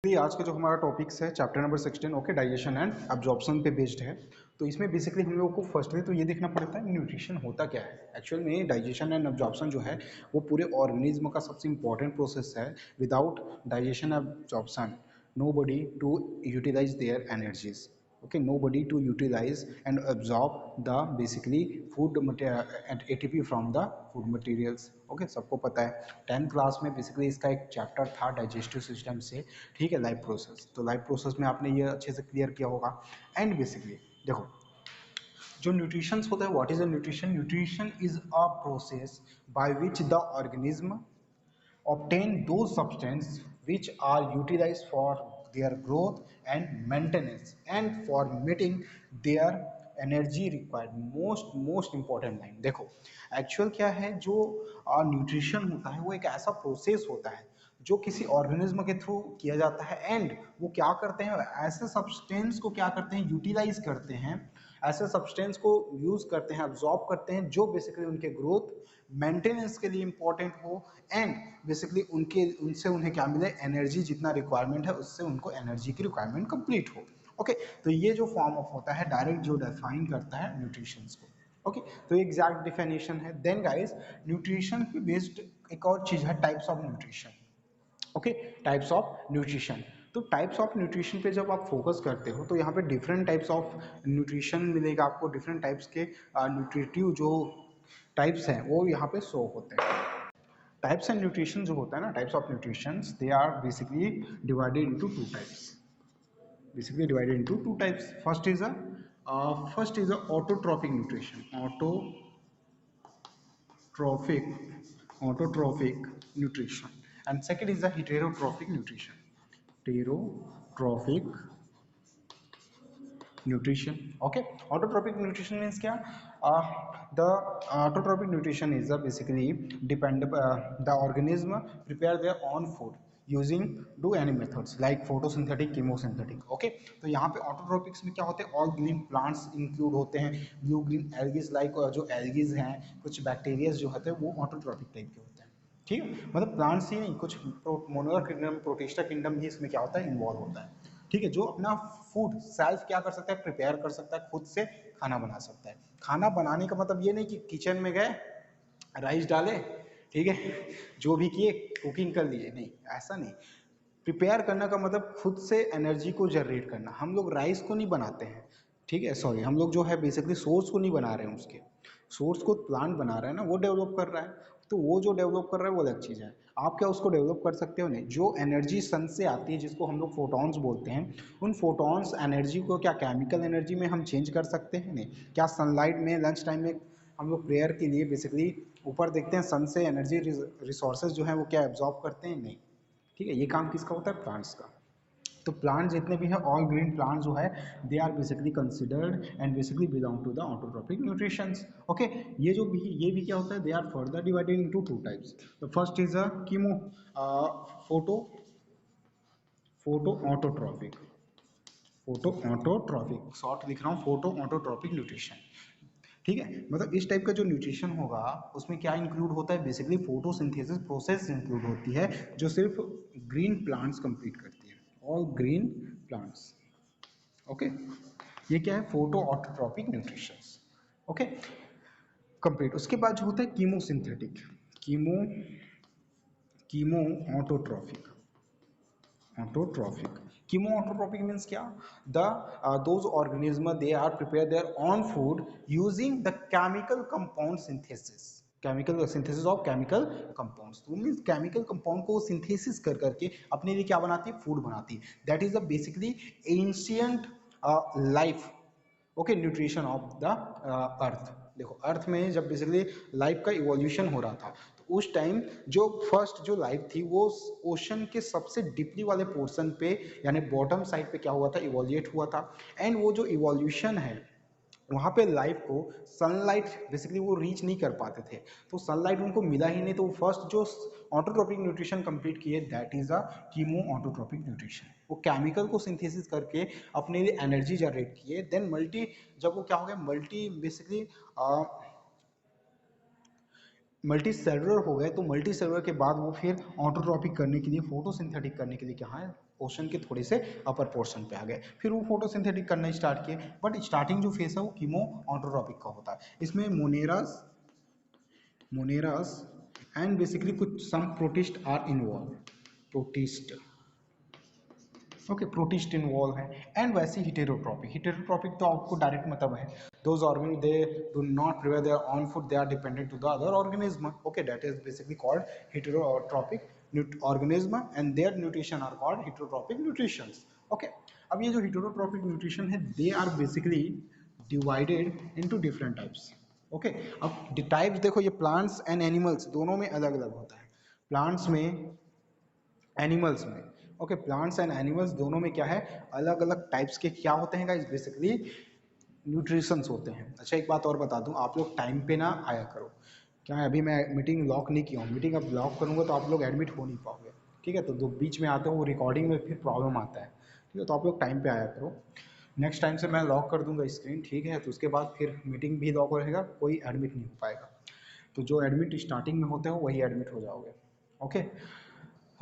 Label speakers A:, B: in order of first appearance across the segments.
A: आज का जो हमारा टॉपिक्स है chapter number 16 okay digestion and absorption पे बेस्ड है। तो इसमें बेसिकली हम लोगों को फर्स्टली तो ये देखना पड़ता है न्यूट्रिशन होता क्या है। एक्चुअल में डाइजेशन एंड एब्जॉर्प्शन जो है वो पूरे ऑर्गेनिज्म का सबसे इंपॉर्टेंट प्रोसेस है। Without digestion absorption nobody to utilise their energies, okay, nobody to utilize and absorb the basically food and ATP from the food materials। Okay सबको पता है 10th क्लास में बेसिकली इसका एक chapter था digestive system से, ठीक है, लाइफ प्रोसेस। तो लाइफ प्रोसेस में आपने ये अच्छे से क्लियर किया होगा। एंड बेसिकली देखो जो न्यूट्रिशन होता है, what is a nutrition? Nutrition is a process by which the organism obtain those substances which are utilized for their growth and maintenance and for meeting their energy required. Most important line देखो, actual क्या है जो nutrition होता है वो एक ऐसा process होता है जो किसी ऑर्गेनिज्म के थ्रू किया जाता है। एंड वो क्या करते हैं, ऐसे सब्सटेंस को क्या करते हैं, यूटिलाइज करते हैं, ऐसे सब्सटेंस को यूज करते हैं, अब्जॉर्ब करते हैं जो बेसिकली उनके ग्रोथ मेंटेनेंस के लिए इंपॉर्टेंट हो। एंड बेसिकली उनसे उन्हें क्या मिले, एनर्जी, जितना रिक्वायरमेंट है उससे उनको एनर्जी की रिक्वायरमेंट कंप्लीट हो। ओके तो ये जो फॉर्म ऑफ होता है डायरेक्ट जो डिफाइन करता है न्यूट्रिशन को। ओके तो एग्जैक्ट डिफिनेशन है। देन गाइस न्यूट्रिशन पे बेस्ड एक और चीज है types of nutrition. Okay types of nutrition. तो टाइप्स ऑफ न्यूट्रिशन पे जब आप फोकस करते हो तो यहाँ पे डिफरेंट टाइप्स ऑफ न्यूट्रिशन मिलेगा आपको, डिफरेंट टाइप्स के न्यूट्रिटिव जो टाइप्स हैं वो यहाँ पे शो होते हैं। टाइप्स एंड न्यूट्रिशन जो होता है ना, types of nutrition they are basically divided into two types, basically divided into two types. First is a autotrophic nutrition, autotrophic nutrition, and second is the heterotrophic nutrition, heterotrophic nutrition। Okay, autotrophic nutrition means क्या? The autotrophic nutrition is basically the organism prepare their own food using do any methods like photosynthetic, chemosynthetic। Okay तो यहाँ पे ऑटोट्रोपिक्स में क्या होते हैं, all green plants include होते हैं, ब्लू ग्रीन एल्गीज, लाइक जो एल्गीज हैं, कुछ बैक्टीरियाज जो होते हैं वो ऑटोट्रोपिक टाइप के होते हैं। ठीक है, मतलब प्लांट्स ही नहीं, कुछ मोनोलर किंगडम, प्रोटिस्टा किंगडम भी इसमें क्या होता है, इन्वॉल्व होता है। ठीक है, जो अपना फूड सेल्फ क्या कर सकता है, प्रिपेयर कर सकता है, खुद से खाना बना सकता है। खाना बनाने का मतलब ये नहीं कि किचन में गए, राइस डाले, ठीक है, जो भी किए कुकिंग कर लिए, नहीं, ऐसा नहीं। प्रिपेयर करने का मतलब खुद से एनर्जी को जनरेट करना। हम लोग राइस को नहीं बनाते हैं, ठीक है, सॉरी, हम लोग जो है बेसिकली सोर्स को नहीं बना रहे हैं, उसके सोर्स को प्लांट बना रहा है ना, वो डेवलप कर रहा है। तो वो जो डेवलप कर रहा है वो अलग चीज़ है। आप क्या उसको डेवलप कर सकते हो? नहीं। जो एनर्जी सन से आती है जिसको हम लोग फोटॉन्स बोलते हैं, उन फोटॉन्स एनर्जी को क्या केमिकल एनर्जी में हम चेंज कर सकते हैं? नहीं। क्या सनलाइट में लंच टाइम में हम लोग प्रेयर के लिए बेसिकली ऊपर देखते हैं, सन से एनर्जी रिसोर्सेज जो है वो क्या एब्जॉर्ब करते हैं? नहीं। ठीक है, ये काम किसका होता है? प्लांट्स का। तो प्लांट जितने भी हैं, ऑल ग्रीन प्लांट जो है, they are basically considered and basically belong to the autotrophic nutritions. Okay ये भी क्या होता है, they are further divided into two types. The first is a chemo photo photo autotrophic, photo autotrophic, short लिख रहा हूँ, फोटो ऑटोट्रॉपिक न्यूट्रिशन। ठीक है, मतलब इस टाइप का जो न्यूट्रिशन होगा उसमें क्या इंक्लूड होता है, बेसिकली फोटोसिंथेसिस प्रोसेस इंक्लूड होती है जो सिर्फ ग्रीन प्लांट्स कंप्लीट करती है, ऑल ग्रीन प्लांट्स। ओके ये क्या है, photo autotrophic nutrition. Okay complete. उसके बाद जो होता है chemosynthetic, chemo chemo autotrophic, autotrophic. Chemoautotropic means क्या? Those organisms they are prepare their own food using the chemical compound synthesis, chemical synthesis of chemical compounds। तो means chemical compound को synthesis कर करके अपने लिए क्या बनाती है, फूड बनाती है। That is the basically ancient life, okay, nutrition of the earth. देखो अर्थ में जब बेसिकली लाइफ का इवोल्यूशन हो रहा था तो उस टाइम जो फर्स्ट जो लाइफ थी वो ओशन के सबसे डीपली वाले पोर्शन पे यानी बॉटम साइड पे क्या हुआ था, इवोल्यूट हुआ था। एंड वो जो इवोल्यूशन है वहाँ पे लाइफ को सनलाइट बेसिकली वो रीच नहीं कर पाते थे, तो सनलाइट उनको मिला ही नहीं, तो फर्स्ट जो ऑटोट्रोपिक न्यूट्रिशन कंप्लीट किए that is a chemo autotrophic nutrition. वो केमिकल को सिंथेसिस करके अपने लिए एनर्जी जनरेट किए। देन मल्टी, जब वो क्या हो गया, मल्टी बेसिकली मल्टी सेलुलर हो गए, तो मल्टी सेलुलर के बाद वो फिर ऑटोट्रॉपिक करने के लिए, फोटोसिंथेटिक करने के लिए क्या है, ओशन के थोड़े से अपर पोर्शन पे आ गए, फिर वो फोटोसिंथेटिक करना स्टार्ट किए। बट स्टार्टिंग जो फेस है वो कीमो ऑटोट्रॉपिक का होता है। इसमें मोनेरास एंड बेसिकली कुछ some protist are involve, protist, okay, protist involve है। एंड वैसे हिटेरोट्रॉपिक तो आपको डायरेक्ट मतलब है those organ they do not prepare their own food, they are dependent to the other organism, okay, that is basically called heterotrophic organism and their nutrition are called heterotrophic nutritions, okay. अब ये जो heterotrophic nutrition है they are basically divided into different types, okay. अब types देखो, ये plants and animals दोनों में अलग अलग होता है, प्लांट्स में, एनिमल्स में, ओके, प्लांट्स एंड एनिमल्स दोनों में क्या है, अलग अलग टाइप्स के क्या होते हैं गाइस, बेसिकली न्यूट्रिशंस होते हैं। अच्छा एक बात और बता दूं, आप लोग टाइम पे ना आया करो, क्या है, अभी मैं मीटिंग लॉक नहीं किया हूँ, मीटिंग अब लॉक करूँगा तो आप लोग एडमिट हो नहीं पाओगे, ठीक है, तो जो बीच में आते हो वो रिकॉर्डिंग में फिर प्रॉब्लम आता है, ठीक है, तो आप लोग टाइम पे आया करो। नेक्स्ट टाइम से मैं लॉक कर दूंगा स्क्रीन, ठीक है, तो उसके बाद फिर मीटिंग भी लॉक रहेगा, कोई एडमिट नहीं हो पाएगा, तो जो एडमिट स्टार्टिंग में होते हो वही एडमिट हो जाओगे, ओके।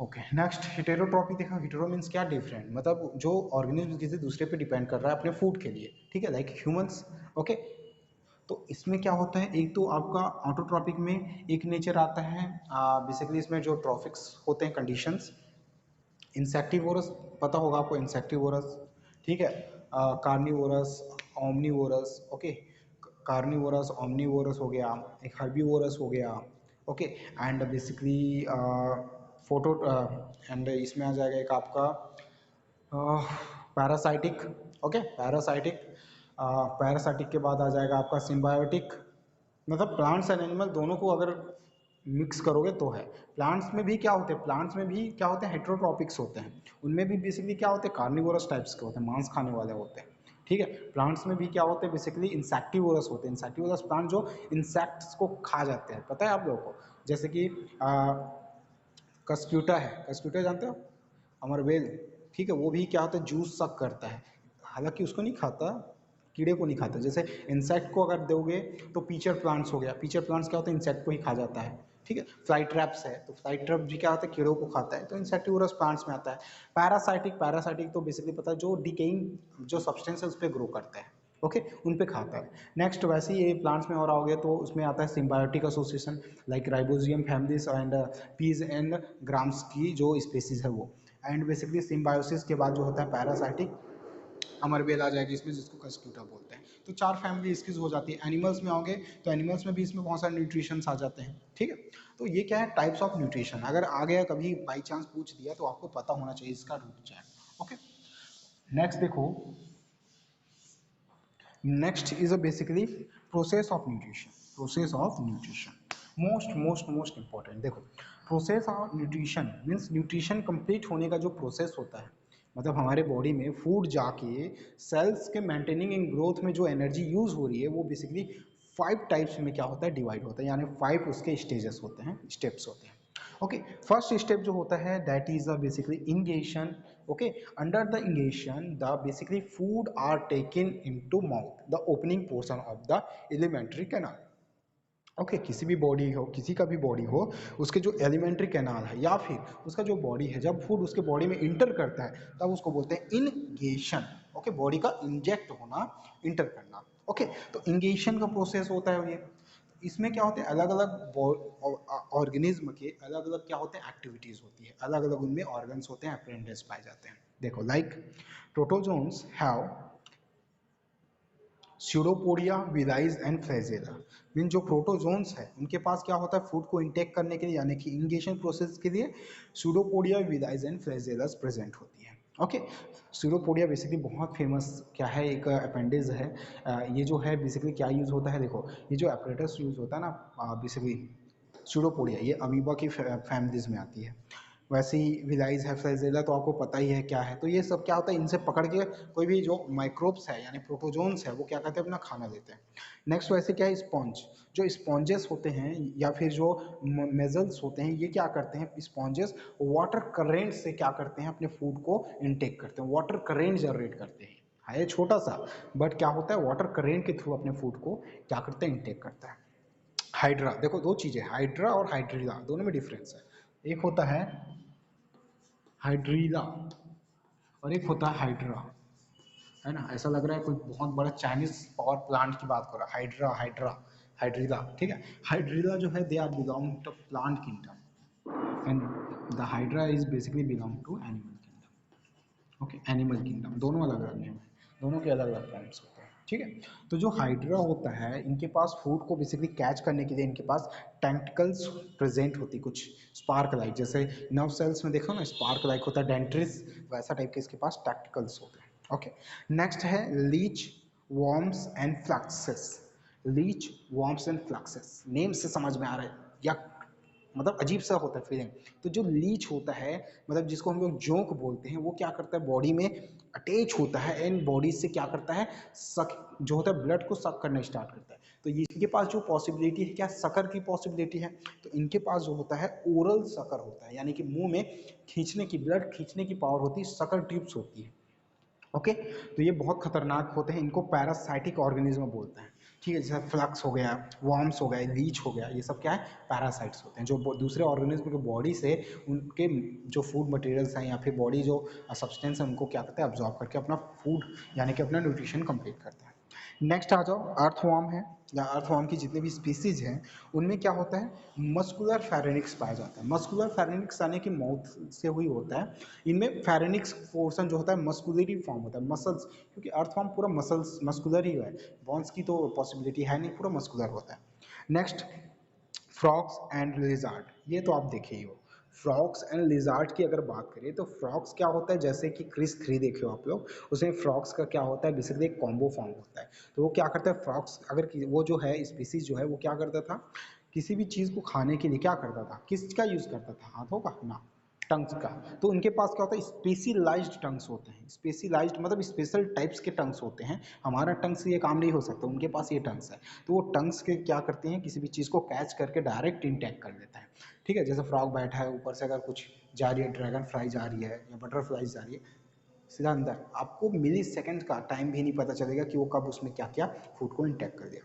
A: ओके, नेक्स्ट हिटेरोट्रॉपी देखा, हिटेरो मीन्स क्या, डिफरेंट, मतलब जो ऑर्गेनिज्म किसी दूसरे पे डिपेंड कर रहा है अपने फूड के लिए, ठीक है, लाइक ह्यूमंस, ओके। तो इसमें क्या होता है, एक तो आपका ऑटोट्रॉपिक में एक नेचर आता है, बेसिकली इसमें जो ट्रॉफिक्स होते हैं कंडीशंस, इंसेक्टिवोरस, पता होगा आपको इंसेक्टिवोरस, ठीक है, carnivorous, omnivorous, okay, carnivorous omnivorous हो गया, एक हर्बीवोरस हो गया, okay. And basically photo and इसमें आ जाएगा एक आपका पैरासाइटिक, ओके, पैरासाइटिक, पैरासाइटिक के बाद आ जाएगा आपका सिम्बायोटिक, मतलब प्लांट्स एंड एनिमल दोनों को अगर मिक्स करोगे तो है। प्लांट्स में भी क्या होते हैं, प्लांट्स में भी क्या होते हैं, हेट्रोट्रॉपिक्स होते हैं, उनमें भी बेसिकली क्या होते हैं, कार्निवोरस टाइप्स के होते हैं, मांस खाने वाले होते हैं, ठीक है। प्लांट्स में भी क्या होते हैं, बेसिकली इंसेक्टिवोरस होते हैं, इंसेक्टिवोरस प्लांट जो इंसेक्ट्स को खा जाते हैं, पता है आप लोगों को, जैसे कि कस्क्यूटा है, कस्क्यूटा जानते हो, अमरबेल, ठीक है, वो भी क्या होता है, जूस सक करता है, हालांकि उसको नहीं खाता, कीड़े को नहीं खाता, जैसे इंसेक्ट को अगर दोगे तो पीचर प्लांट्स हो गया, पीचर प्लांट्स क्या होता है, इंसेक्ट को ही खा जाता है, ठीक है। फ्लाई ट्रैप्स है, तो फ्लाई ट्रैप भी क्या होता है, कीड़ों को खाता है, तो इंसेक्टिवोरस प्लांट्स में आता है। पैरासाइटिक, पैरासाइटिक तो बेसिकली पता है जो डिकेइंग जो सब्सटेंस है उस पर ग्रो करता है, ओके, उन पे खाता है। नेक्स्ट वैसे ही ये प्लांट्स में और आओगे तो उसमें आता है symbiotic association, like rhizobium families and peas and grams की जो स्पेसीज है वो। एंड बेसिकली सिम्बायोसिस के बाद जो होता है पैरासाइटिक, अमरबेल आ जाएगी इसमें, जिसको कस्क्यूटा बोलते हैं। तो 4 फैमिली इसकी हो जाती है। एनिमल्स में आओगे तो एनिमल्स में भी इसमें बहुत सारे न्यूट्रिशंस आ जाते हैं, ठीक है। तो ये क्या है, टाइप्स ऑफ न्यूट्रिशन, अगर आ गया कभी बाई चांस पूछ दिया तो आपको पता होना चाहिए इसका रूट क्या है, ओके। नेक्स्ट देखो, next is a basically process of nutrition, process of nutrition most important. देखो, process of nutrition means nutrition complete होने का जो प्रोसेस होता है, मतलब हमारे बॉडी में फूड जाके सेल्स के मेंटेनिंग एंड ग्रोथ में जो एनर्जी यूज हो रही है वो बेसिकली 5 टाइप्स में क्या होता है, डिवाइड होता है, यानी 5 उसके स्टेजेस होते हैं, स्टेप्स होते हैं, ओके। फर्स्ट स्टेप जो होता है that is basically ingestion, okay. Under the ingestion the basically food are taken into mouth, the opening portion of the alimentary canal, okay. किसी भी बॉडी हो, किसी का भी बॉडी हो, उसके जो एलिमेंट्री कैनाल है या फिर उसका जो बॉडी है, जब फूड उसके बॉडी में इंटर करता है तब उसको बोलते हैं इंगेशन, ओके, बॉडी का इंजेक्ट होना, इंटर करना, ओके। तो इंगेशन का प्रोसेस होता है ये। इसमें क्या होते हैं, अलग अलग ऑर्गेनिज्म के अलग अलग क्या होते हैं, एक्टिविटीज होती है, अलग अलग उनमें ऑर्गन्स होते हैं, अपेंडेज पाए जाते हैं। देखो, like protozoans have pseudopodia, विलाइज and flagella, mean जो प्रोटोजोन्स है उनके पास क्या होता है, फूड को इंटेक करने के लिए यानी कि इंगेशन प्रोसेस के लिए स्यूडोपोडिया, विलाइज एंड फ्लैजेलास प्रेजेंट होती है, ओके। स्यूडोपोडिया बेसिकली बहुत फेमस क्या है, एक अपेंडेज है। ये जो है बेसिकली क्या यूज़ होता है, देखो ये जो एपरेटस यूज़ होता है ना, बेसिकली स्यूडोपोडिया ये अमीबा की फैमिलीज में आती है। वैसे ही विलाइज है, फ्लैजेला तो आपको पता ही है क्या है। तो ये सब क्या होता है, इनसे पकड़ के कोई भी जो माइक्रोब्स है यानी प्रोटोजोन्स है वो क्या करते हैं, अपना खाना लेते हैं। नेक्स्ट वैसे क्या है, स्पॉन्ज, जो स्पॉन्जेस होते हैं या फिर जो मेजल्स होते हैं, ये क्या करते हैं, स्पॉन्जेस वाटर करेंट से क्या करते हैं, अपने फूड को इनटेक करते हैं, वाटर करेंट जनरेट करते हैं, है छोटा सा, बट क्या होता है, वाटर करेंट के थ्रू अपने फूड को क्या करते हैं, इनटेक करता है। हाइड्रा, देखो दो चीज़ें, हाइड्रा और हाइड्रीला दोनों में डिफरेंस है। एक होता है हाइड्रीला, और एक होता है हाइड्रा, है ना, ऐसा लग रहा है कोई बहुत बड़ा चाइनीज पावर प्लांट की बात कर रहा है, हाइड्रा हाइड्रा हाइड्रिला, ठीक है। हाइड्रिला जो है they are belong to plant kingdom and the hydra is basically belong to animal kingdom. Okay, animal kingdom, दोनों अलग अलग नेम है, दोनों के अलग अलग फॉर्म्स होते हैं, ठीक है। तो जो हाइड्रा होता है इनके पास फूड को बेसिकली कैच करने के लिए इनके पास टेंटिकल्स प्रेजेंट होती, कुछ स्पार्क लाइक, जैसे नर्व सेल्स में देखो ना स्पार्क लाइक होता है डेंट्रिस, वैसा टाइप के इसके पास टेंटिकल्स होते हैं। ओके, नेक्स्ट है leech, worms and flukes. Leech, worms and flukes, name से समझ में आ रहा है या मतलब अजीब सा होता है फीलिंग। तो जो लीच होता है, मतलब जिसको हम लोग जोंक बोलते हैं, वो क्या करता है बॉडी में अटैच होता है एंड बॉडी से क्या करता है, सक जो होता है ब्लड को सक करना स्टार्ट करता है। तो इनके पास जो पॉसिबिलिटी है क्या, सकर की पॉसिबिलिटी है। तो इनके पास जो होता है ओरल सकर होता है, यानी कि मुंह में खींचने की, ब्लड खींचने की पावर होती है, सकर ट्यूब्स होती है। ओके, तो ये बहुत खतरनाक होते हैं, इनको पैरासाइटिक ऑर्गेनिज्म बोलते हैं, ठीक है। जैसे फ्लक्स हो गया, वॉर्म्स हो गए, लीच हो गया, ये सब क्या है, पैरासाइट्स होते हैं, जो दूसरे ऑर्गेनिज्म के बॉडी से उनके जो फूड मटेरियल्स हैं या फिर बॉडी जो सब्सटेंस है उनको क्या करते हैं, अब्जॉर्ब करके अपना फूड यानी कि अपना न्यूट्रिशन कंप्लीट करते हैं। नेक्स्ट आ जाओ, अर्थवॉर्म है, या अर्थवॉर्म की जितने भी स्पीसीज हैं उनमें क्या होता है, मस्कुलर फेरेनिक्स पाया जाता है। मस्कुलर फेरेनिक्स यानी कि माउथ से हुई होता है, इनमें फेरेनिक्स पोर्शन जो होता है मस्कुलरी फॉर्म होता है, मसल्स, क्योंकि अर्थवॉर्म पूरा मसल्स मस्कुलर ही है, बॉन्स की तो पॉसिबिलिटी है नहीं, पूरा मस्कुलर होता है। नेक्स्ट, फ्रॉक्स एंड लिजार्ड, ये तो आप देखे ही हो। फ्रॉक्स एंड लिजार्ड की अगर बात करें तो फ्रॉक्स क्या होता है, जैसे कि क्रिस 3 देखे हो आप लोग, उसमें फ्रॉक्स का क्या होता है, बेसिकली एक कॉम्बो फॉर्म होता है। तो वो क्या करता है, फ्रॉक्स अगर वो जो है स्पीसीज जो है वो क्या करता था, किसी भी चीज़ को खाने के लिए क्या करता था, किसका यूज़ करता था, हाथों का ना, टंग्स का। तो उनके पास क्या होता है, स्पेशलाइज्ड टंग्स होते हैं, स्पेशलाइज्ड मतलब स्पेशल टाइप्स के टंग्स होते हैं, हमारा टंग से ये काम नहीं हो सकता, उनके पास ये टंग्स है। तो वो टंग्स के क्या करते हैं, किसी भी चीज़ को कैच करके डायरेक्ट इंटैक्ट कर लेता है, ठीक है। जैसे फ्रॉग बैठा है, ऊपर से अगर कुछ जा रही है, ड्रैगन फ्लाई जा रही है या बटरफ्लाई जा रही है, सीधा अंदर, आपको मिली सेकेंड का टाइम भी नहीं पता चलेगा कि वो कब उसमें क्या क्या फूड को इंटैक्ट कर दिया,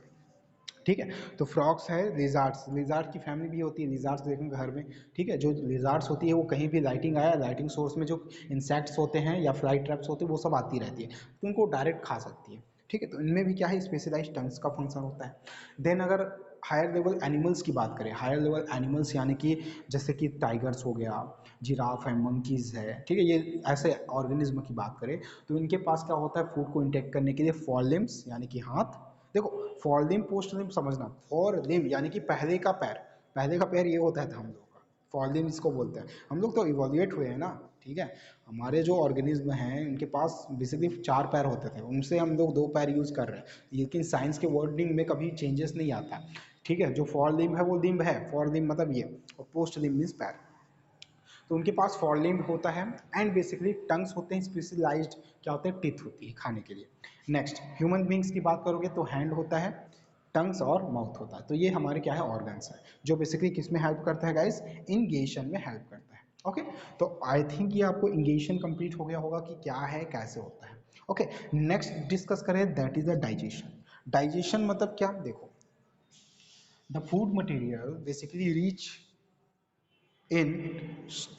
A: ठीक है। तो फ्रॉक्स है, लिजार्ड्स, लिजार्ड की फैमिली भी होती है, लिजार्ड्स देखेंगे घर में, ठीक है। जो लिजार्ड्स होती है वो कहीं भी लाइटिंग आया, लाइटिंग सोर्स में जो इंसेक्ट्स होते हैं या फ्लाई ट्रैप्स होते हैं वो सब आती रहती है, तो उनको डायरेक्ट खा सकती है, ठीक है। तो इनमें भी क्या है, स्पेशलाइज टंग्स का फंक्शन होता है। देन अगर हायर लेवल एनिमल्स की बात करें, हायर लेवल एनिमल्स यानी कि जैसे कि टाइगर्स हो गया, जिराफ है, मंकीज़ है, ठीक है, ये ऐसे ऑर्गेनिज्म की बात करें तो इनके पास क्या होता है, फूड को इंटेक्ट करने के लिए फॉरलिम्स यानी कि हाथ, देखो फॉर लिम पोस्ट लिम समझना, फॉर लिम यानी कि पहले का पैर, पहले का पैर ये होता है था हम लोग का, फॉर लिम इसको बोलते हैं। हम लोग तो इवोल्यूएट हुए हैं ना, ठीक है। हमारे जो ऑर्गेनिज्म हैं उनके पास बेसिकली 4 पैर होते थे, उनसे हम लोग 2 पैर यूज़ कर रहे हैं, लेकिन साइंस के वर्डिंग में कभी चेंजेस नहीं आता, ठीक है। जो फॉर लिम है वो लिम्ब है, फॉर लिम मतलब ये, और पोस्ट लिम मीन्स पैर। तो उनके पास फॉरलिम्ब होता है एंड बेसिकली टंग्स होते हैं, स्पेशलाइज्ड क्या होते हैं, टीथ होती है खाने के लिए। नेक्स्ट, ह्यूमन बींग्स की बात करोगे तो हैंड होता है, टंग्स और माउथ होता है। तो ये हमारे क्या है, ऑर्गन्स है, जो बेसिकली किस में हेल्प करता है गाइस, इंगेशन में हेल्प करता है। ओके, तो आई थिंक ये आपको इंगेशन कंप्लीट हो गया होगा कि क्या है, कैसे होता है। ओके, नेक्स्ट डिस्कस करें, that is the digestion. Digestion मतलब क्या, देखो, the food material basically reach in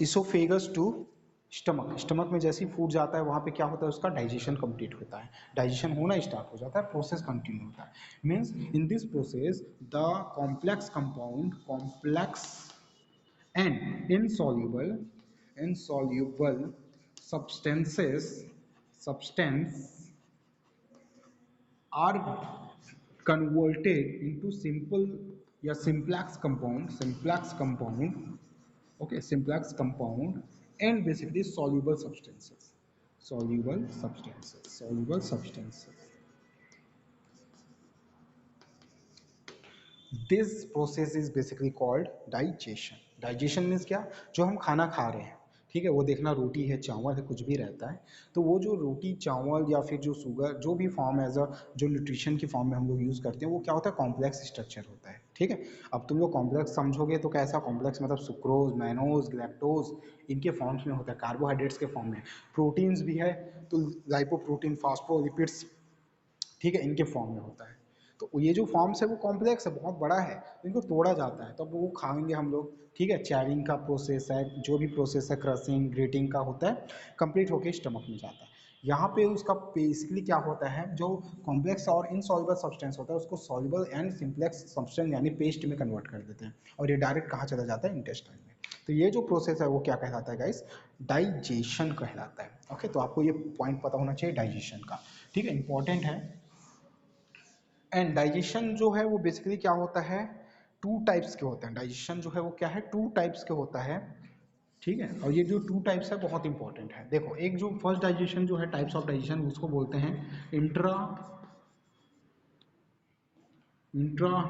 A: esophagus to stomach, stomach में जैसे ही फूड जाता है वहाँ पे क्या होता है, उसका डाइजेशन कंप्लीट होता है, डाइजेशन होना स्टार्ट हो जाता है, प्रोसेस कंटिन्यू होता है। Means in this process the complex compound, complex and insoluble substances substance are converted into simple या simplex compound, okay, simplex compound and basically soluble substances. This process is basically called digestion. Digestion means क्या, जो हम खाना खा रहे हैं, ठीक है, वो देखना रोटी है, चावल है, कुछ भी रहता है, तो वो जो रोटी चावल या फिर जो शुगर जो भी फॉर्म एज अ जो न्यूट्रिशन की फॉर्म में हम लोग यूज़ करते हैं वो क्या होता है, कॉम्प्लेक्स स्ट्रक्चर होता है, ठीक है। अब तुम लोग कॉम्प्लेक्स समझोगे तो कैसा कॉम्प्लेक्स, मतलब सुक्रोज, मैनोज, ग्लैक्टोज इनके फॉर्म्स में होता है, कार्बोहाइड्रेट्स के फॉर्म में, प्रोटीन्स भी है तो लाइपोप्रोटीन, फास्फोलिपिड्स, ठीक है, इनके फॉर्म में होता है। तो ये जो फॉर्म्स है वो कॉम्प्लेक्स है, बहुत बड़ा है, तो इनको तोड़ा जाता है तब वो खाएंगे हम लोग। ठीक है, चैविंग का प्रोसेस है, जो भी प्रोसेस है क्रशिंग ग्रेटिंग का होता है, कंप्लीट होकर स्टमक में जाता है। यहाँ पे उसका बेसिकली क्या होता है, जो कॉम्प्लेक्स और इनसॉल्युबल सब्सटेंस होता है उसको सॉल्युबल एंड सिंप्लेक्स सब्सटेंस यानी पेस्ट में कन्वर्ट कर देते हैं, और ये डायरेक्ट कहाँ चला जाता है, इंटेस्टाइन में। तो ये जो प्रोसेस है वो क्या कहलाता है गाइस, डाइजेशन कहलाता है। ओके, तो आपको ये पॉइंट पता होना चाहिए डाइजेशन का, ठीक है, इंपॉर्टेंट है। एंड डाइजेशन जो है वो बेसिकली क्या होता है, टू टाइप्स के होते हैं। डाइजेशन जो है वो क्या है, टू टाइप्स के होता है, ठीक है। और ये जो टू टाइप्स है बहुत इंपॉर्टेंट है। देखो, एक जो फर्स्ट डाइजेशन जो है, टाइप्स ऑफ डाइजेशन, उसको बोलते हैं इंट्रा इंट्रा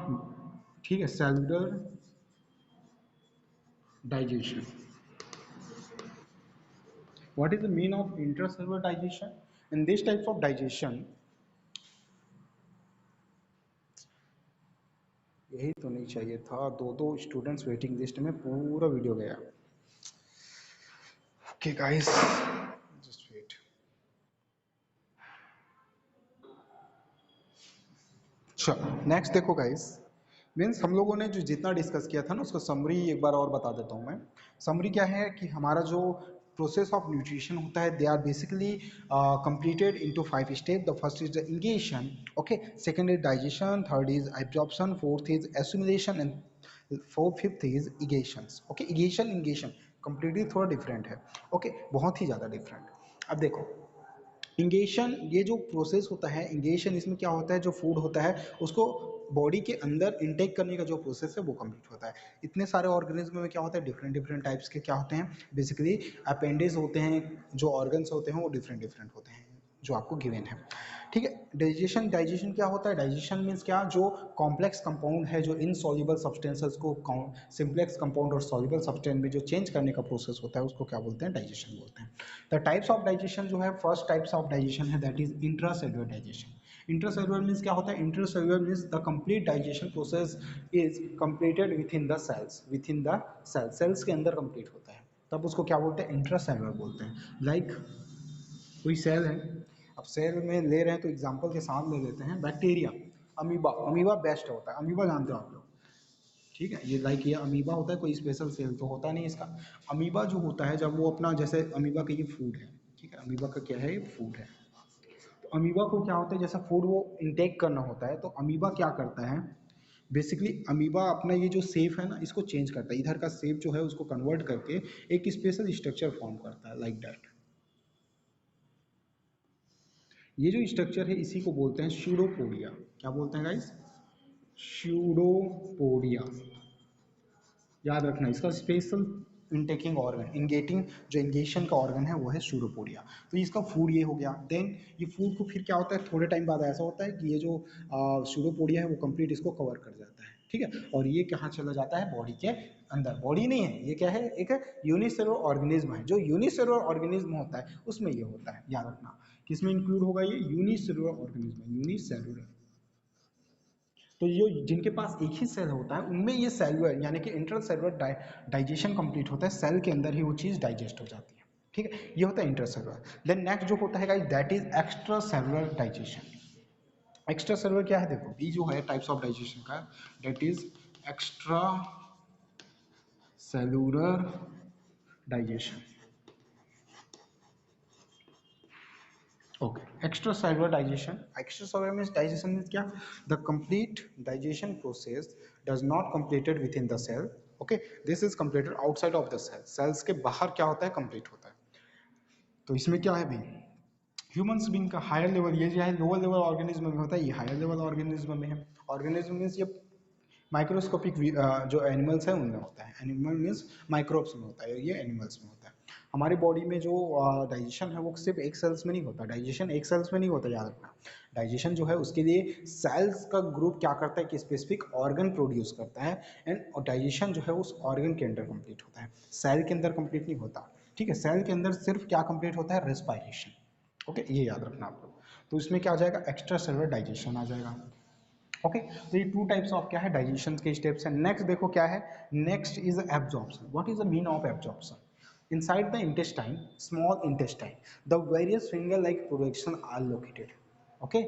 A: ठीक है, cellular digestion. What is the mean of intracellular digestion? In this types of digestion, यही तो नहीं चाहिए था, दो दो स्टूडेंट्स वेटिंग लिस्ट में पूरा वीडियो गया। Okay guys, just wait. चलो नेक्स्ट देखो गाइस, मीन्स हम लोगों ने जो जितना डिस्कस किया था ना उसको समरी एक बार और बता देता हूँ मैं। समरी क्या है कि हमारा जो प्रोसेस ऑफ न्यूट्रिशन होता है, they are basically completed into 5 step. The first is the ingestion, okay, second is digestion, third is absorption, fourth is assimilation and fifth is egestions. Okay, egestion ingestion completely थोड़ा different है, okay, बहुत ही ज़्यादा different. अब देखो, ingestion ये जो process होता है, इंगेशन इसमें क्या होता है, जो फूड होता है उसको बॉडी के अंदर इनटेक करने का जो प्रोसेस है वो कंप्लीट होता है। इतने सारे ऑर्गेनिज्म में क्या होता है, डिफरेंट डिफरेंट टाइप्स के क्या होते हैं, बेसिकली अपेंडिज होते हैं, जो ऑर्गन्स होते हैं वो डिफरेंट डिफरेंट होते हैं जो आपको गिवन है। ठीक है, डाइजेशन, डाइजेशन क्या होता है, डाइजेशन मीन्स क्या, जो कॉम्प्लेक्स कंपाउंड है, जो इनसॉल्युबल सब्सटेंसेस को सिंप्लेक्स कंपाउंड और सॉल्युबल सब्सटेंस में जो चेंज करने का प्रोसेस होता है उसको क्या बोलते हैं, डाइजेशन बोलते हैं। द टाइप्स ऑफ डाइजेशन जो है, फर्स्ट टाइप्स ऑफ डाइजेशन है that is intracellular digestion. Intracellular means क्या होता है, intracellular means the complete digestion process is completed within the cells, within the cell, cells के अंदर complete होता है, तब उसको क्या बोलते हैं, इंट्रासेलुलर बोलते हैं। लाइक कोई सेल है, अब सेल में ले रहे हैं तो एग्जांपल के साथ ले लेते हैं बैक्टीरिया, अमीबा, अमीबा बेस्ट होता है, अमीबा जानते हो आप लोग, ठीक है, ये लाइक ये अमीबा होता है, कोई स्पेशल सेल तो होता नहीं इसका। अमीबा जो होता है जब वो अपना, जैसे अमीबा का ये फूड है, ठीक है, अमीबा का क्या है, ये फूड है। तो अमीबा को क्या होता है, जैसा फूड वो इनटेक करना होता है, तो अमीबा क्या करता है, बेसिकली अमीबा अपना ये जो सेप है ना इसको चेंज करता है, इधर का सेप जो है उसको कन्वर्ट करके एक स्पेशल स्ट्रक्चर फॉर्म करता है, लाइक दैट। ये जो स्ट्रक्चर है इसी को बोलते हैं स्यूडोपोडिया। क्या बोलते हैं गाइस, स्यूडोपोडिया। याद रखना, इसका स्पेशल इनटेकिंग ऑर्गन, इंगेटिंग जो इंगेशन का ऑर्गन है वो है स्यूडोपोडिया। तो इसका फूड ये हो गया। देन ये फूड को फिर क्या होता है, थोड़े टाइम बाद ऐसा होता है कि ये जो स्यूडोपोडिया है वो कंप्लीट इसको कवर कर जाता है, ठीक है, और ये कहाँ चला जाता है, बॉडी के अंदर। बॉडी नहीं है ये, क्या है, एक यूनिसेलुलर ऑर्गेनिज्म है। जो यूनिसेलुलर ऑर्गेनिज्म होता है उसमें ये होता है, याद रखना, किसमें इंक्लूड होगा, ये यूनिसेलुलर ऑर्गेनिज्म, यूनिसेलुलर। तो ये जिनके पास एक ही सेल होता है उनमें ये सेलुलर यानी कि इंटरसेलुलर डाइजेशन कंप्लीट होता है, सेल के अंदर ही वो चीज़ डाइजेस्ट हो जाती है, ठीक है, ये होता है इंटरसेलुलर। देन नेक्स्ट जो होता है guys that is extra cellular digestion. Extra cellular क्या है, देखो बी जो है टाइप्स ऑफ डाइजेशन का, that is extra cellular digestion. Okay, extracellular digestion. Extracellular means digestion means क्या? The complete digestion process does not completed within the cell. Okay, this is completed outside of the cell. Cells के बाहर क्या होता है? Complete होता है। तो इसमें क्या है भाई? ह्यूमंस बीइंग का हायर लेवल, ये जो है लोअर लेवल ऑर्गेनिज्म में होता है, ये हायर लेवल ऑर्गेनिज्म में है। ऑर्गेनिज्म मीन्स ये माइक्रोस्कोपिक जो एनिमल्स है उनमें होता है, एनिमल मीन्स माइक्रोब्स में होता है, ये एनिमल्स में होता है। हमारी बॉडी में जो डाइजेशन है वो सिर्फ एक सेल्स में नहीं होता, डाइजेशन एक सेल्स में नहीं होता, याद रखना। डाइजेशन जो है उसके लिए सेल्स का ग्रुप क्या करता है कि स्पेसिफिक ऑर्गन प्रोड्यूस करता है, एंड डाइजेशन जो है उस ऑर्गन के अंदर कंप्लीट होता है, सेल के अंदर कंप्लीट नहीं होता, ठीक है। सेल के अंदर सिर्फ क्या कंप्लीट होता है, रेस्पायरेशन। ओके, ये याद रखना आप लोग। तो इसमें क्या आ जाएगा, एक्स्ट्रा सेलुलर डाइजेशन आ जाएगा। ओके, तो ये टू टाइप्स ऑफ क्या है, डाइजेशन के स्टेप्स है। नेक्स्ट देखो क्या है, next is absorption. What is the mean of absorption? inside the intestine, small intestine, the various finger like projection are located, okay,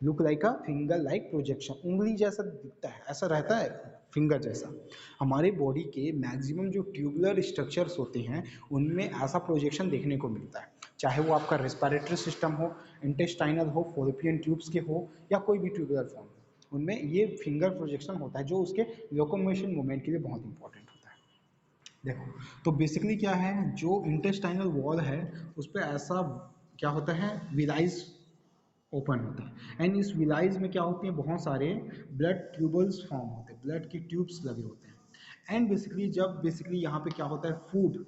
A: look like a finger like projection, उंगली जैसा दिखता है, ऐसा रहता है फिंगर जैसा। हमारे बॉडी के मैक्सिमम जो ट्यूबुलर स्ट्रक्चर्स होते हैं उनमें ऐसा प्रोजेक्शन देखने को मिलता है, चाहे वो आपका रेस्पिरेटरी सिस्टम हो, इंटेस्टाइनल हो, फॉलोपियन ट्यूब्स के हो, या कोई भी ट्यूबुलर फॉर्म, उनमें ये फिंगर प्रोजेक्शन होता है जो उसके लोकोमोशन मूवमेंट के लिए बहुत इंपॉर्टेंट होता है। देखो, तो बेसिकली क्या है, जो इंटेस्टाइनल वॉल है उस पर ऐसा क्या होता है, विलाइज ओपन होता है, एंड इस विलाइज में क्या होती है, बहुत सारे ब्लड ट्यूबल्स फॉर्म होते हैं, ब्लड की ट्यूब्स लगे होते हैं। एंड बेसिकली जब बेसिकली यहाँ पे क्या होता है, फूड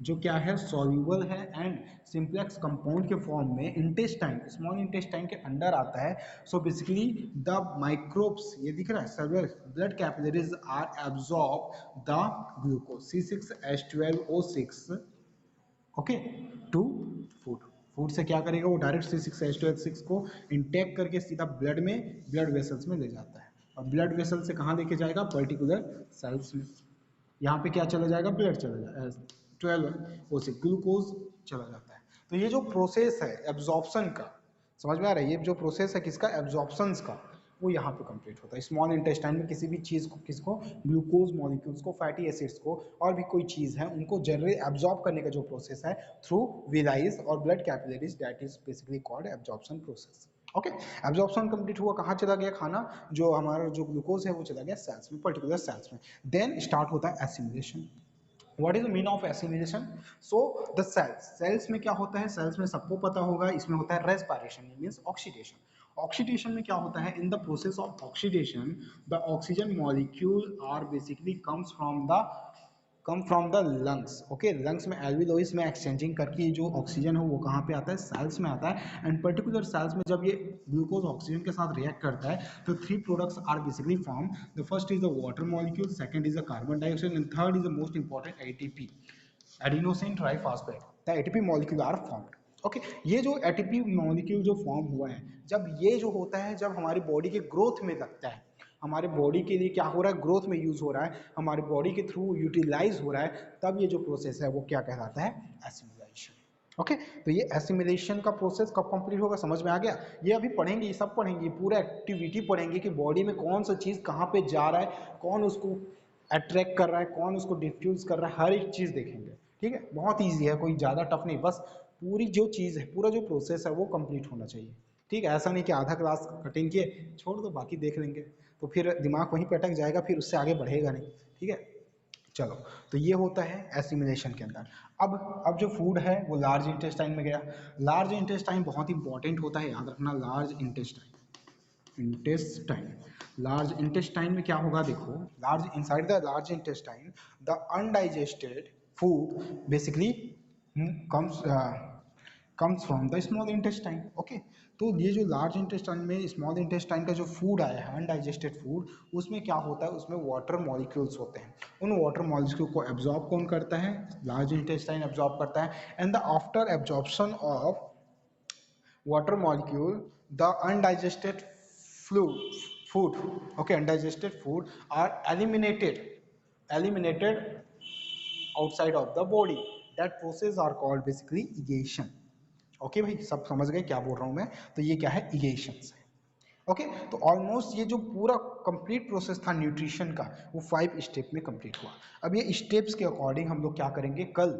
A: जो क्या है सॉल्यूबल है एंड सिंप्लेक्स कंपाउंड के फॉर्म में इंटेस्टाइन, स्मॉल इंटेस्टाइन के अंदर आता है। सो बेसिकली द माइक्रोब्स, ये दिख रहा है, server blood capillaries are absorb the glucose C6H12O6, okay, to food. Food से क्या करेगा, वो डायरेक्ट C6H12O6 को इंटेक करके सीधा ब्लड में, ब्लड वेसल्स में ले जाता है, और ब्लड वेसल से कहाँ लेके जाएगा, पर्टिकुलर सेल्स में। यहाँ पे क्या चला जाएगा, ब्लड चला जाएगा, 12O6 ग्लूकोज चला जाता है। तो ये जो प्रोसेस है एब्जॉर्प्शन का, समझ में आ रहा है, ये जो प्रोसेस है किसका, एब्जॉर्प्शंस का, वो यहाँ पे कंप्लीट होता है। स्मॉल इंटेस्टाइन में किसी भी चीज़ को, किसको, ग्लूकोज मॉलिक्यूल्स को, फैटी एसिड्स को, और भी कोई चीज़ है उनको जनरली एब्जॉर्ब करने का जो प्रोसेस है थ्रू विलाइज और blood capillaries, that is basically called absorption process. Okay, absorption complete हुआ, कहाँ चला गया खाना, जो हमारा जो ग्लूकोज है वो चला गया सेल्स में, पर्टिकुलर सेल्स में। देन स्टार्ट होता है assimilation. What is the mean of assimilation? So the cells में क्या होता है, cells में सबको पता होगा, इसमें होता है respiration, means oxidation. Oxidation में क्या होता है, in the process of oxidation the oxygen molecule are basically come from the lungs, okay, lungs में alveoli में exchanging करके ये जो ऑक्सीजन है वो कहाँ पे आता है, सेल्स में आता है। एंड पर्टिकुलर सेल्स में जब ये ग्लूकोज ऑक्सीजन के साथ रिएक्ट करता है तो 3 products are basically form. The first is the water molecule, second is the carbon dioxide, and third is the most important ATP, adenosine triphosphate, the ATP molecule are formed. Okay, ये जो ATP molecule जो form हुआ है, जब ये जो होता है, जब हमारी बॉडी के ग्रोथ में लगता है, हमारे बॉडी के लिए क्या हो रहा है, ग्रोथ में यूज हो रहा है, हमारे बॉडी के थ्रू यूटिलाइज हो रहा है, तब ये जो प्रोसेस है वो क्या कहलाता है, एसिमिलेशन। ओके, तो ये एसिमिलेशन का प्रोसेस कब कंप्लीट होगा, समझ में आ गया। ये अभी पढ़ेंगे, ये सब पढ़ेंगे, पूरा एक्टिविटी पढ़ेंगे कि बॉडी में कौन सा चीज़ कहाँ पे जा रहा है, कौन उसको अट्रैक्ट कर रहा है, कौन उसको डिफ्यूज कर रहा है, हर एक चीज़ देखेंगे। ठीक है, बहुत ईजी है, कोई ज़्यादा टफ नहीं, बस पूरी जो चीज़ है, पूरा जो प्रोसेस है वो कंप्लीट होना चाहिए। ठीक है, ऐसा नहीं कि आधा क्लास अटेंड किए छोड़ दो, बाकी देख लेंगे, तो फिर दिमाग वहीं पे अटक जाएगा, फिर उससे आगे बढ़ेगा नहीं। ठीक है, चलो, तो ये होता है एसिमिलेशन के अंदर। अब जो फूड है वो लार्ज इंटेस्टाइन में गया। लार्ज इंटेस्टाइन बहुत इंपॉर्टेंट होता है, याद रखना, लार्ज इंटेस्टाइन लार्ज इंटेस्टाइन में क्या होगा, देखो, large inside the large intestine the undigested food basically comes comes from the small intestine. Okay, तो ये जो लार्ज इंटेस्टाइन में स्मॉल इंटेस्टाइन का जो फूड आया है, अनडाइजेस्टेड फूड, उसमें क्या होता है, उसमें वाटर मॉलिक्यूल्स होते हैं। उन वाटर मॉलिक्यूल को एब्जॉर्ब कौन करता है, लार्ज इंटेस्टाइन एब्जॉर्ब करता है। And the after absorption of water molecule, the undigested food, okay, undigested food are eliminated outside of the body. That process are called basically egestion. Okay भाई, सब समझ गए क्या बोल रहा हूँ मैं, तो ये क्या है, इगेशन है। ओके, तो ऑलमोस्ट ये जो पूरा कंप्लीट प्रोसेस था न्यूट्रिशन का, वो 5 स्टेप में कंप्लीट हुआ। अब ये स्टेप्स के अकॉर्डिंग हम लोग क्या करेंगे कल,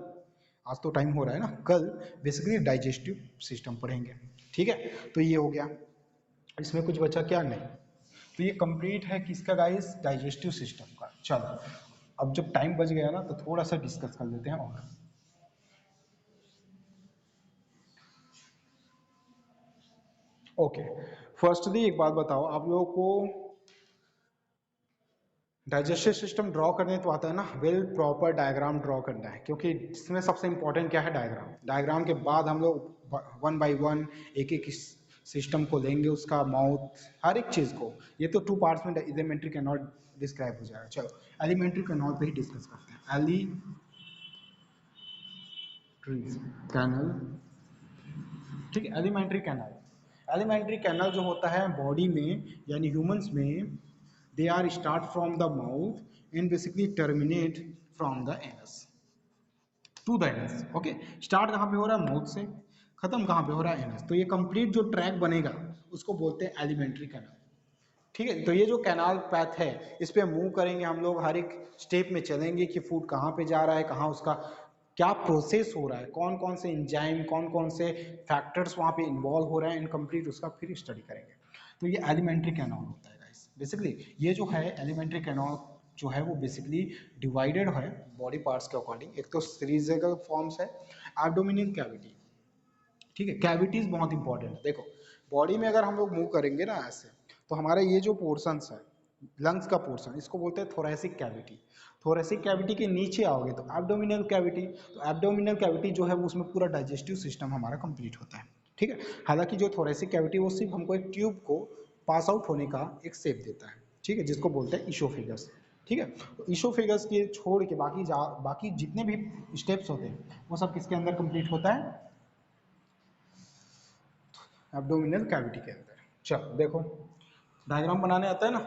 A: आज तो टाइम हो रहा है ना, कल बेसिकली डाइजेस्टिव सिस्टम पढ़ेंगे। ठीक है, तो ये हो गया, इसमें कुछ बचा क्या, नहीं, तो ये कंप्लीट है किसका गाइस, डाइजेस्टिव सिस्टम का। चलो, अब जब टाइम बच गया ना तो थोड़ा सा डिस्कस कर लेते हैं। और ओके, फर्स्टली एक बात बताओ, आप लोगों को डाइजेस्टिव सिस्टम ड्रॉ करने तो आता है ना, वेल प्रॉपर डायग्राम ड्रॉ करना है, क्योंकि इसमें सबसे इंपॉर्टेंट क्या है, डायग्राम। डायग्राम के बाद हम लोग 1 बाय 1 एक एक सिस्टम को लेंगे, उसका माउथ, हर एक चीज़ को। ये तो 2 पार्ट्स में एलिमेंट्री कैनॉल डिस्क्राइब हो जाएगा। चलो, एलिमेंट्री कैनॉल पे ही डिस्कस करते हैं। कैनल, ठीक है, एलिमेंट्री कैनल जो होता है बॉडी में, यानी ह्यूमंस में, they are start from the mouth and basically terminate from the anus to the anus। Okay, start कहाँ पे हो रहा है, माउथ से, खत्म कहाँ पे हो रहा है, एनस। तो ये कंप्लीट जो ट्रैक बनेगा उसको बोलते हैं एलिमेंट्री कैनाल। ठीक है, तो ये जो कैनाल पैथ है इस पे मूव करेंगे हम लोग, हर एक स्टेप में चलेंगे कि फूड कहाँ पे जा रहा है, कहाँ उसका क्या प्रोसेस हो रहा है, कौन कौन से इंजाइम, कौन कौन से फैक्टर्स वहाँ पे इन्वॉल्व हो रहे हैं, इनकम्प्लीट उसका फिर स्टडी करेंगे। तो ये एलिमेंट्री कैनाल होता है गाइस। बेसिकली ये जो है एलिमेंट्री कैनाल जो है वो बेसिकली डिवाइडेड है बॉडी पार्ट्स के अकॉर्डिंग। एक तो सीरीजल फॉर्म्स है, एब्डोमिनल कैविटी। ठीक है, कैविटीज बहुत इंपॉर्टेंट है। देखो बॉडी में अगर हम लोग मूव करेंगे ना ऐसे, तो हमारा ये जो पोर्शंस है लंग्स का पोर्शन, इसको बोलते हैं थोरेसिक कैविटी। थोरेसिक कैविटी के नीचे आओगे तो एब्डोमिनल कैविटी। तो एब्डोमिनल कैविटी जो है वो उसमें पूरा डाइजेस्टिव सिस्टम हमारा कंप्लीट होता है। ठीक है, हालांकि जो थोरेसिक कैविटी वो सिर्फ हमको एक ट्यूब को पास आउट होने का एक शेप देता है। ठीक है, जिसको बोलते हैं ईसोफेगस। ठीक है, तो ईसोफेगस के छोड़ के बाकी जितने भी स्टेप्स होते हैं वो सब किसके अंदर कंप्लीट होता है, एब्डोमिनल कैविटी के अंदर। चलो देखो डायग्राम बनाने आता है ना।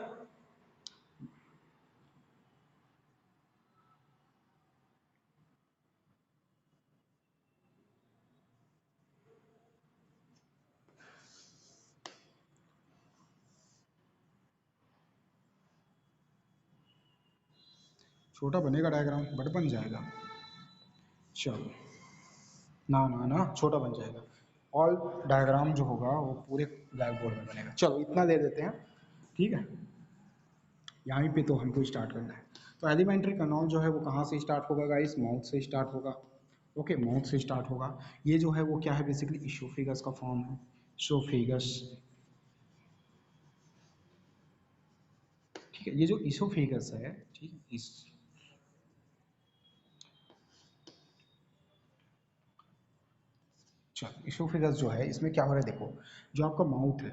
A: छोटा बनेगा डायग्राम, बट बन जाएगा। चलो ना ना ना, छोटा बन जाएगा। ऑल डायग्राम जो होगा वो पूरे ब्लैक बोर्ड में बनेगा। चलो इतना ले देते हैं। ठीक है, यहाँ पे तो हमको स्टार्ट करना है। तो एलिमेंट्री कैनाल जो है वो कहाँ से स्टार्ट होगा गाइस, माउथ से स्टार्ट होगा। ओके, माउथ से स्टार्ट होगा। ये जो है वो क्या है, बेसिकली इसोफेगस का फॉर्म है, इसोफेगस। ठीक है, ये जो इसोफेगस है, ठीक है, इस चलो इसोफेगस जो है इसमें क्या हो रहा है, देखो जो आपका माउथ है,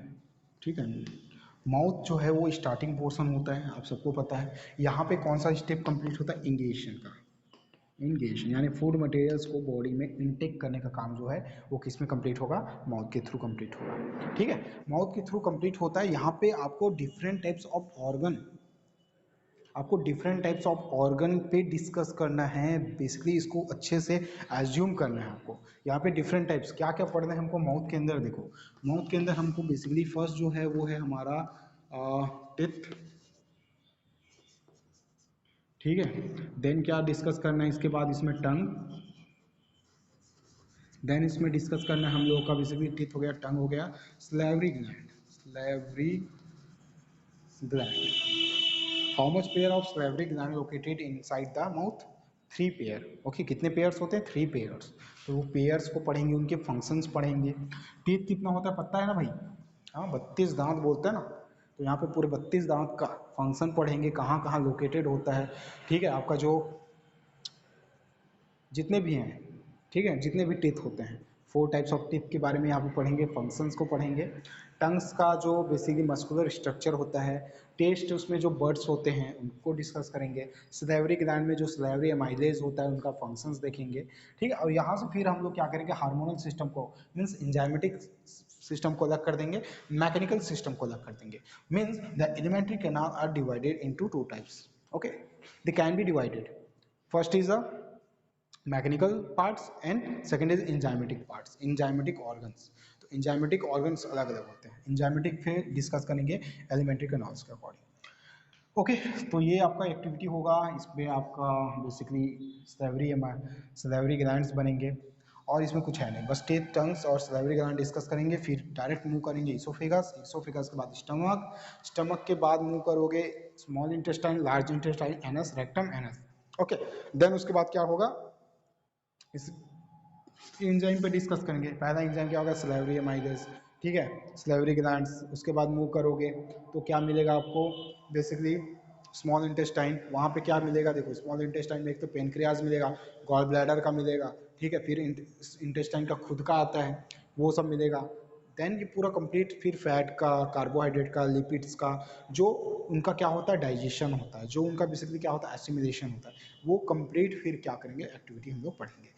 A: ठीक है, माउथ जो है वो स्टार्टिंग पोर्शन होता है, आप सबको पता है। यहाँ पे कौन सा स्टेप कंप्लीट होता है, इंगेशन का। इंगेशन यानी फूड मटेरियल्स को बॉडी में इनटेक करने का काम जो है वो किस में कंप्लीट होगा, माउथ के थ्रू कंप्लीट होगा। ठीक है, माउथ के थ्रू कंप्लीट होता है। यहाँ पे आपको डिफरेंट टाइप्स ऑफ ऑर्गन, आपको डिफरेंट टाइप्स ऑफ ऑर्गन पे डिस्कस करना है। बेसिकली इसको अच्छे से एज्यूम करना है आपको। यहाँ पे डिफरेंट टाइप्स क्या क्या पढ़ना है हमको माउथ के अंदर। देखो माउथ के अंदर हमको बेसिकली फर्स्ट जो है वो है हमारा टिथ। ठीक है, देन क्या डिस्कस करना है इसके बाद, इसमें टंग। देन इसमें डिस्कस करना है हम लोगों का बेसिकली टिथ हो गया, टंग हो गया, salivary gland. Salivary gland, how much pair of salivary gland located inside the mouth, 3 pair. Okay, कितने पेयर्स होते हैं, 3 पेयर्स। तो वो पेयर्स को पढ़ेंगे, उनके फंक्शंस पढ़ेंगे। टीथ कितना होता है पता है ना भाई, हाँ 32 दांत बोलते हैं ना। तो यहाँ पे पूरे 32 दांत का फंक्शन पढ़ेंगे, कहाँ कहाँ लोकेटेड होता है। ठीक है, आपका जो जितने भी हैं, ठीक है, जितने भी टीथ होते हैं, 4 टाइप्स ऑफ टीथ के बारे में यहाँ पे पढ़ेंगे, फंक्शंस को पढ़ेंगे। टंग्स का जो बेसिकली मस्कुलर स्ट्रक्चर होता है, टेस्ट उसमें जो बर्ड्स होते हैं उनको डिस्कस करेंगे। सलेवरी ग्लैंड में जो सलेवरी एमाइलेज होता है उनका फंक्शंस देखेंगे। ठीक है, और यहाँ से फिर हम लोग क्या करेंगे, हार्मोनल सिस्टम को मीन्स एंजाइमेटिक सिस्टम को अलग कर देंगे, मैकेनिकल सिस्टम को अलग कर देंगे। Means the alimentary canal are divided into 2 types. Okay, they can be divided. First is a mechanical parts and second is enzymatic parts, enzymatic organs. तो इंजाइमेटिक ऑर्गन्स अलग अलग होते हैं। इंजाइमेटिक फिर डिस्कस करेंगे एलिमेंट्री कैनाल्स के according. Okay, तो ये आपका एक्टिविटी होगा, इसमें आपका बेसिकली सलेवरी ग्लैंड्स बनेंगे और इसमें कुछ है नहीं, बस टीथ, टंग्स और सलेवरी ग्लैंड डिस्कस करेंगे। फिर डायरेक्ट मूव करेंगे इसोफेगस, इसोफेगस के बाद स्टमक, स्टमक के बाद मूव करोगे small intestine, large intestine, anus, rectum, anus. Okay, then उसके बाद क्या होगा, इस एंजाइम पे डिस्कस करेंगे। पहला एंजाइम क्या होगा, सलेवरी एमाइलेज। ठीक है, सलेवरी ग्लैंड्स। उसके बाद मूव करोगे तो क्या मिलेगा आपको, बेसिकली स्मॉल इंटेस्टाइन। वहाँ पे क्या मिलेगा, देखो स्मॉल इंटेस्टाइन में एक तो पेनक्रियाज मिलेगा, गॉल ब्लैडर का मिलेगा। ठीक है, फिर इंटेस्टाइन का खुद का आता है, वो सब मिलेगा। देन ये पूरा कंप्लीट फिर फैट का, कार्बोहाइड्रेट का, लिपिड्स का, जो उनका क्या होता है, डाइजेशन होता है, जो उनका बेसिकली क्या होता है, एसिमिलेशन होता है, वो कंप्लीट फिर क्या करेंगे, एक्टिविटी हम लोग पढ़ेंगे।